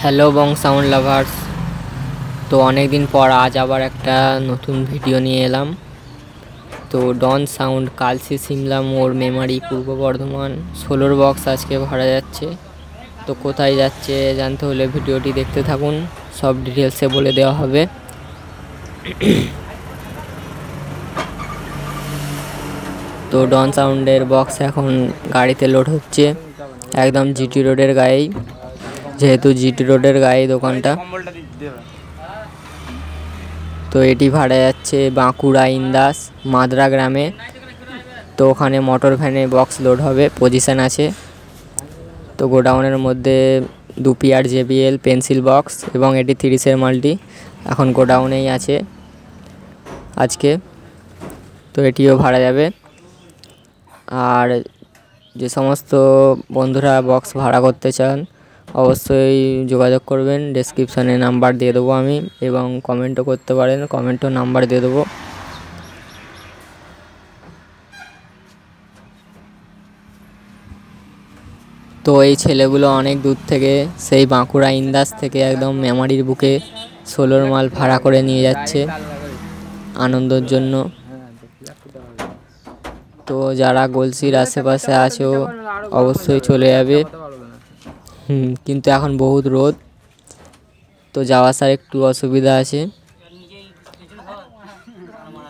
Hello বং sound lovers. তো অনেক দিন পর আজ আবার একটা নতুন ভিডিও নিয়ে এলাম। তো ডন সাউন্ড কালসি সিমলা মোড় মেমারি পূর্ব বর্ধমান 16 বক্স আজকে ভরা যাচ্ছে। তো কোথায় যাচ্ছে জানতে হলে ভিডিওটি দেখতে থাকুন, সব ডিটেলসে বলে দেওয়া হবে। তো ডন সাউন্ডের বক্স এখন গাড়িতে লোড হচ্ছে, একদম জিটি রোডের গায়েই, যেহেতু জিটি রোডের গায়ে দোকানটা। তো এটি ভাড়া যাচ্ছে বাঁকুড়া ইন্দাস মাদ্রা গ্রামে। তো ওখানে মোটর ভ্যানে বক্স লোড হবে, পজিশান আছে। তো গোডাউনের মধ্যে 2 পেয়ার JBL পেন্সিল বক্স এবং এটি 30-এর মালটি এখন গোডাউনেই আছে আজকে। তো এটিও ভাড়া যাবে। আর যে সমস্ত বন্ধুরা বক্স ভাড়া করতে চান অবশ্যই যোগাযোগ করবেন, ডেসক্রিপশানে নাম্বার দিয়ে দেবো আমি, এবং কমেন্টও করতে পারেন, কমেন্টও নাম্বার দিয়ে দেবো। তো এই ছেলেগুলো অনেক দূর থেকে, সেই বাঁকুড়া ইন্দাস থেকে একদম মেমারির বুকে 16 মাল ভাড়া করে নিয়ে যাচ্ছে আনন্দের জন্য। তো যারা গলসির আশেপাশে আছো অবশ্যই চলে যাবে। কিন্তু এখন বহুত রোদ, তো যাওয়া আসার একটু অসুবিধা আছে।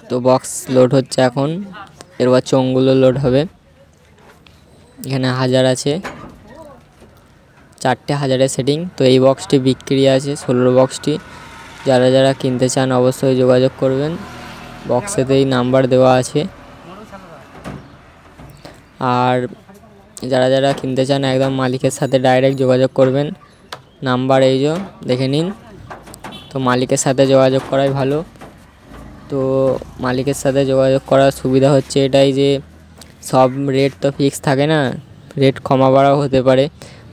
তো বক্স লোড হচ্ছে এখন, এরপর চোঙগুলো লোড হবে। এখানে 1000 আছে, 4টে 1000-এর সেটিং। তো এই বক্সটি বিক্রি আছে, 16 বক্সটি। যারা যারা কিনতে চান অবশ্যই যোগাযোগ করবেন, বক্সেতেই নাম্বার দেওয়া আছে। আর যারা যারা কিনতে চান একদম মালিকের সাথে ডাইরেক্ট যোগাযোগ করবেন, নাম্বার এই যে দেখে নিন। তো মালিকের সাথে যোগাযোগ করাই ভালো। তো মালিকের সাথে যোগাযোগ করার সুবিধা হচ্ছে এটাই যে সব রেট তো ফিক্স থাকে না, রেট কমা বাড়াও হতে পারে।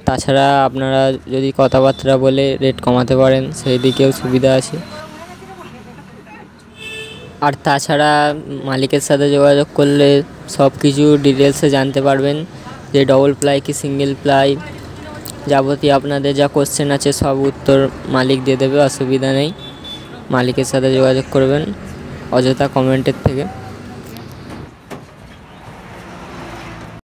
তাছাড়া আপনারা যদি কথাবার্তা বলে রেট কমাতে পারেন, সেই দিকেও সুবিধা আছে। আর তাছাড়া মালিকের সাথে যোগাযোগ করলে সব কিছু ডিটেলসে জানতে পারবেন, যে ডবল প্লাই কি সিঙ্গেল প্লাই, যাবতীয় আপনাদের যা কোশ্চেন আছে সব উত্তর মালিক দিয়ে দেবে, অসুবিধা নেই। মালিকের সাথে যোগাযোগ করবেন অযথা কমেন্টের থেকে।